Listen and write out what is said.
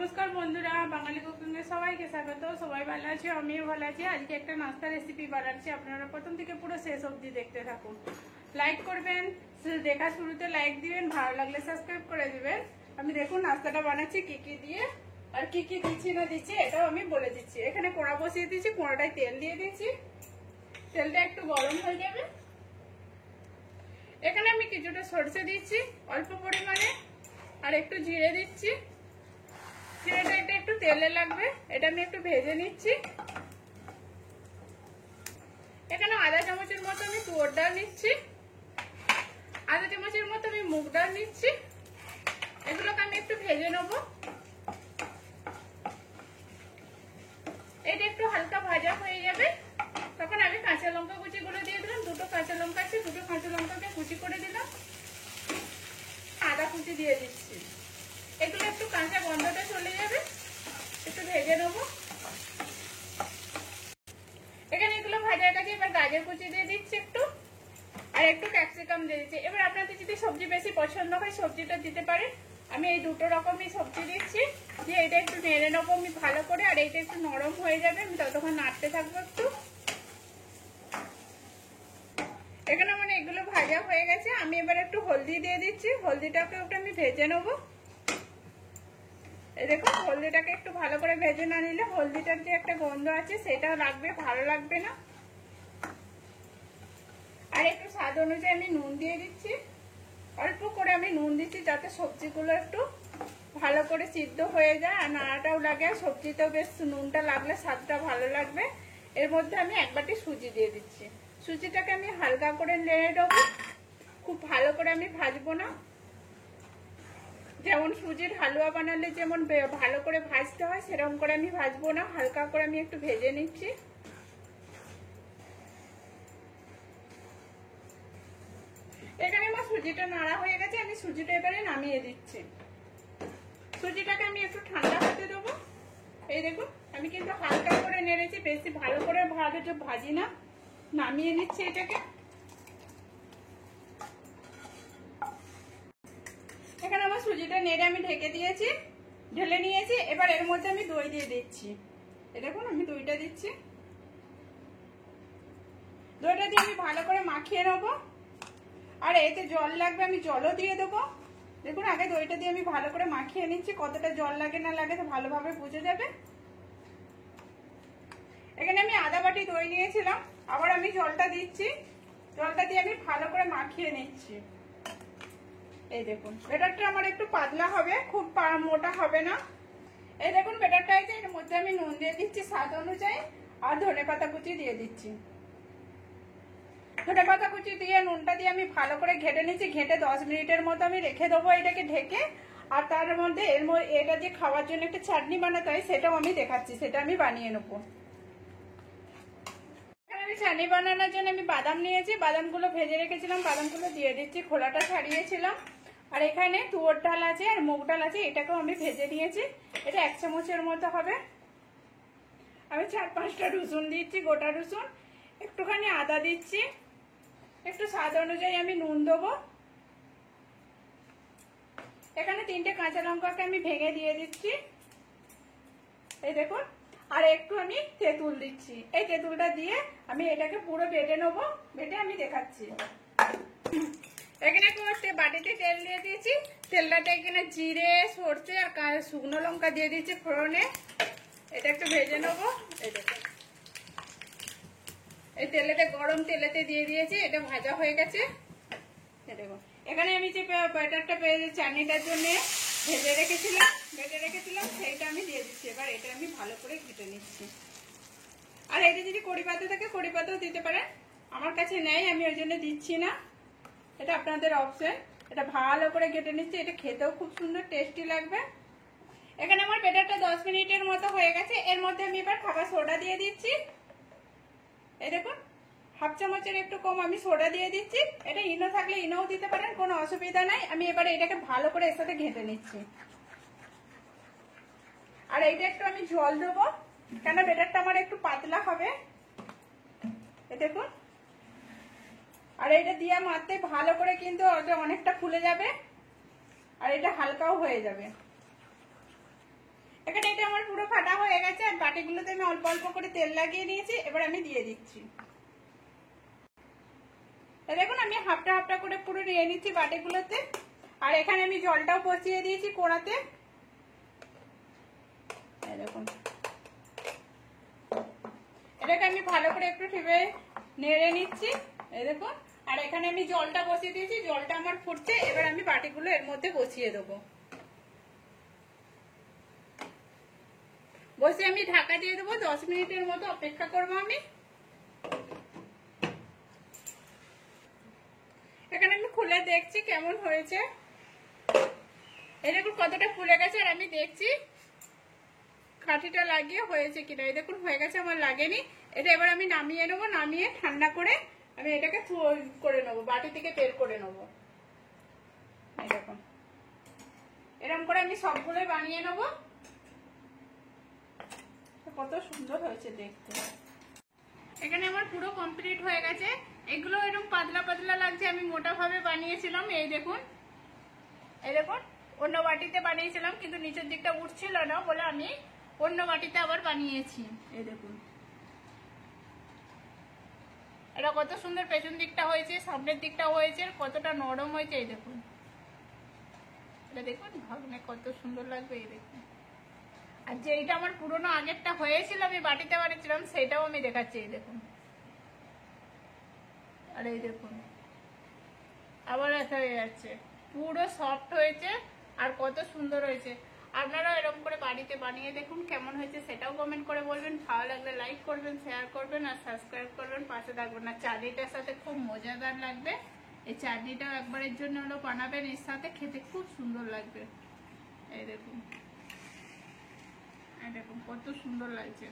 নমস্কার বন্ধুরা, বাঙালি কুকিংয়ে সবাইকে স্বাগত। সবাই ভালো আছে, আমিও ভালো আছি। আজকে একটা নাস্তা রেসিপি বানাচ্ছি, আপনারা প্রথম থেকে পুরো শেষ অবধি দেখতে থাকুন। লাইক করবেন, দেখা শুরুতে লাইক দিবেন, ভালো লাগলে সাবস্ক্রাইব করে দিবেন। আমি দেখুন নাস্তাটা বানাচ্ছি কি কি দিয়ে আর কি কি দিচ্ছি না দিচ্ছি এটাও আমি বলে দিচ্ছি। এখানে কোড়া বসিয়ে দিচ্ছি, কোড়াটায় তেল দিয়ে দিচ্ছি, তেলটা একটু গরম হয়ে যাবে। এখানে আমি কিছুটা সরষে দিচ্ছি অল্প পরিমাণে, আর একটু জিরে দিচ্ছি। জিরেটা এটা একটু তেলে লাগবে, এটা আমি একটু ভেজে নিচ্ছি। এখানে আধা চামচের মতো আমি তুয়োর ডাল নিচ্ছি, আধা চামচের মতো আমি মুগ ডাল নিচ্ছি। এগুলোকে আমি একটু ভেজে নেব। এটা একটু হালকা ভাজা হয়ে যাবে, তখন আমি কাঁচা লঙ্কা কুচিগুলো দিয়ে দিলাম। দুটো কাঁচা লঙ্কা আছে, দুটো কাঁচা লঙ্কাকে কুচি করে দিলাম। আদা কুচি দিয়ে দিচ্ছি। এগুলো একটু কাঁচা গন্ধটা চলে যাবে, একটু ভেজে নেব। এখানে এগুলো ভাজা গেছে, এবার গাজর কুচি দিয়ে দিচ্ছি একটু, আর একটু ক্যাপসিকাম দিয়ে দিচ্ছি। এবার আপনাদের যদি সবজি বেশি পছন্দ হয় সবজিটা দিতে পারে। আমি এই দুটো রকমই সবজি দিচ্ছি, দিয়ে এটা একটু নেড়ে নেবো আমি ভালো করে। আর এইটা একটু নরম হয়ে যাবে, আমি ততক্ষণ নাড়তে থাকবো একটু। এখানে মানে এগুলো ভাজা হয়ে গেছে, আমি এবার একটু হলদি দিয়ে দিচ্ছি। হলদিটাকে একটু আমি ভেজে নেবো। এই দেখুন, হলদিটাকে একটু ভালো করে ভেজে না নিলে হলদিটার যে একটা গন্ধ আছে সেটাও লাগবে, ভালো লাগবে না। আর একটু স্বাদ অনুযায়ী আমি নুন দিয়ে দিচ্ছি, অল্প করে আমি নুন দিচ্ছি যাতে সবজিগুলো একটু ভালো করে সিদ্ধ হয়ে যায় আর নাড়াটাও লাগে। সবজিতেও বেশ নুনটা লাগলে স্বাদটা ভালো লাগবে। এর মধ্যে আমি এক বাটি সুজি দিয়ে দিচ্ছি। সুজিটাকে আমি হালকা করে নেড়ে দেবো, খুব ভালো করে আমি ভাজবো না। যেমন সুজির হালুয়া বানালে যেমন ভালো করে ভাজতে হয় সেরকম করে আমি ভাজবো না, হালকা করে আমি একটু ভেজে নিচ্ছি। এখানে আমার সুজিটা নাড়া হয়ে গেছে, আমি সুজিটা এবারে নামিয়ে দিচ্ছি। সুজিটাকে আমি একটু ঠান্ডা হতে দেবো। এই দেখুন, আমি কিন্তু হালকা করে নেড়েছি, বেশি ভালো করে ভাজি না। নামিয়ে নিচ্ছি এটাকে। এখানে আমার সুজিটা নেড়ে আমি ঢেকে দিয়েছি, ঢেলে নিয়েছি। এবার এর মধ্যে আমি দই দিয়ে দিচ্ছি। এই দেখুন, আমি দইটা দিচ্ছি। দইটা দিয়ে আমি ভালো করে মাখিয়ে নেবো। আর এতে জল লাগবে, আমি জলও দিয়ে দেবো। দেখুন, আগে দইটা দিয়ে আমি ভালো করে মাখিয়ে নিচ্ছি, কতটা জল লাগে না লাগে তো ভালোভাবে বুঝে যাবে। এখানে আমি আধা বাটি দই নিয়েছিলাম, আবার আমি জলটা দিচ্ছি। জলটা দিয়ে আমি ভালো করে মাখিয়ে নিচ্ছি। এই দেখুন, ব্যাটারটা আমার একটু পাতলা হবে, খুব মোটা হবে না। এই দেখুন ব্যাটারটা আছে, এর মধ্যে আমি নুন দিয়ে দিচ্ছি স্বাদ অনুযায়ী, আর ধনেপাতা কুচি দিয়ে দিচ্ছি। ধনেপাতা কুচি দিয়ে নুনটা দিয়ে আমি ভালো করে ঘেটে নিচ্ছি। ঘেটে 10 মিনিটের মতো আমি রেখে দেবো এটাকে ঢেকে। আর তার মধ্যে এটা দিয়ে খাওয়ার জন্য একটা চাটনি বানাতে হয়, সেটাও আমি দেখাচ্ছি, সেটা আমি বানিয়ে নেবো। আমি চাটনি বানানোর জন্য আমি বাদাম নিয়েছি, বাদামগুলো ভেজে রেখেছিলাম, বাদামগুলো দিয়ে দিচ্ছি, খোলাটা ছাড়িয়েছিলাম। আর এখানে তুয়োর ডাল আছে আর মুগ ডাল আছে, এটাকেও আমি ভেজে নিয়েছি। এটা 1 চামচের মতো হবে। আমি 4-5টা রসুন দিচ্ছি, গোটা রসুন। একটুখানি আদা দিচ্ছি, একটু স্বাদ অনুযায়ী আমি নুন দেবো। এখানে 3টে কাঁচা লঙ্কাকে আমি ভেঙে দিয়ে দিচ্ছি। এই দেখুন, আর একটু আমি তেঁতুল দিচ্ছি। এই তেঁতুলটা দিয়ে আমি এটাকে পুরো বেটে নেবো, বেটে আমি দেখাচ্ছি। এখানে বাটিতে তেল দিয়ে দিয়েছি, তেলটাতে এখানে জিরে, সরষে আর শুকনো লঙ্কা দিয়ে দিচ্ছি ফোড়নে। এটা একটু ভেজে নেবো। এই দেখুন, এই তেলেতে গরম তেলেতে দিয়ে দিয়েছি, এটা ভাজা হয়ে গেছে। এই দেখুন, এখানে আমি যে ব্যাটারটা চাটনিটার জন্য বেটে রেখেছিলাম সেইটা আমি দিয়ে দিচ্ছি। এবার এটা আমি ভালো করে ঘেটে নিচ্ছি। আর এটা যদি কড়ি পাতা থাকে কড়ি পাতাও দিতে পারেন, আমার কাছে নেই, আমি ওই জন্য দিচ্ছি না। এটা আপনাদের অপশন। এটা ভালো করে ঘেটে নিচ্ছি, এটা খেতেও খুব সুন্দর টেস্টি লাগবে। এখানে আমার ব্যাটারটা 10 মিনিটের মতো হয়ে গেছে। এর মধ্যে আমি এবার খাবার সোডা দিয়ে দিচ্ছি। এই দেখুন, 1/2 চামচের একটু কম আমি সোডা দিয়ে দিচ্ছি। এটা ইনো থাকলে ইনোও দিতে পারেন, কোনো অসুবিধা নাই। আমি এবারে এটাকে ভালো করে এর সাথে ঘেটে নিচ্ছি। আর এইটা একটু আমি জল দেবো, কেন ব্যাটারটা আমার একটু পাতলা হবে। এই দেখুন, আর এটা দিয়ে মারতে ভালো করে কিন্তু অনেকটা ফুলে যাবে, আর এটা হালকাও হয়ে যাবে। এখানে এটা আমার পুরো ফাটা হয়ে গেছে আর বাটিগুলোতে আমি অল্প অল্প করে তেল লাগিয়ে নিয়েছি। এবার আমি দিয়ে দিচ্ছি। দেখুন আমি হাফটা হাফটা করে পুরো নিয়ে নিচ্ছি বাটিগুলোতে। আর এখানে আমি জলটাও বসিয়ে দিয়েছি কড়াতে। দেখুন এটাকে আমি ভালো করে একটু ঠেবে নেড়ে নিচ্ছি। এই দেখুন, আর এখানে আমি জলটা বসিয়ে দিয়েছি, জলটা আমার ফুটছে। এবার আমি বাটিগুলো এর মধ্যে বসিয়ে দেবো। বসে আমি ঢাকা দিয়ে দেবো, 10 মিনিটের মতো অপেক্ষা করবো আমি। এখানে আমি খুলে দেখছি কেমন হয়েছে। এই দেখুন কতটা ফুলে গেছে, আর আমি দেখছি কাঠিটা লাগিয়ে হয়েছে কিনা। এই দেখুন হয়ে গেছে, আমার লাগেনি। এটা এবার আমি নামিয়ে নেবো, নামিয়ে ঠান্ডা করে আমি এটাকে করে নেবো, বাটি থেকে বের করে নেবো। এই দেখুন এরকম করে আমি সবগুলোই বানিয়ে নেবো। কত সুন্দর হয়েছে দেখতে। এখানে আমার পুরো কমপ্লিট হয়ে গেছে। এগুলো এরকম পাতলা পাতলা লাগছে, আমি মোটা ভাবে বানিয়েছিলাম। এই দেখুন, এই দেখুন অন্য বাটিতে বানিয়েছিলাম কিন্তু নিচের দিকটা উঠছিল না বলে আমি অন্য বাটিতে আবার বানিয়েছি। এই দেখুন এটা কত সুন্দর পেছন দিকটা হয়েছে, সামনের দিকটা হয়েছে, কতটা নরম হয়েছে। এই দেখুন এটা দেখুন ভাগনে কত সুন্দর লাগবে। এই দেখুন, আর যেইটা আমার পুরোনো আগেরটা হয়েছিল আমি বাটিতে বানিয়েছিলাম সেটাও আমি দেখাচ্ছি। এই দেখুন, আর এই দেখুন আবার একটা হয়ে যাচ্ছে, পুরো সফট হয়েছে আর কত সুন্দর হয়েছে। আপনারাও এরকম করে বাড়িতে বানিয়ে দেখুন কেমন হয়েছে, সেটাও কমেন্ট করে বলবেন। ভালো লাগলে লাইক করবেন, শেয়ার করবেন আর সাবস্ক্রাইব করবেন, পাশে থাকবেন। আর চাটনিটার সাথে খুব মজাদার লাগবে। এই চাটনিটাও একবারের জন্য হলো বানাবেন, এর সাথে খেতে খুব সুন্দর লাগবে। এই দেখুন, এই দেখুন কত সুন্দর লাগছে।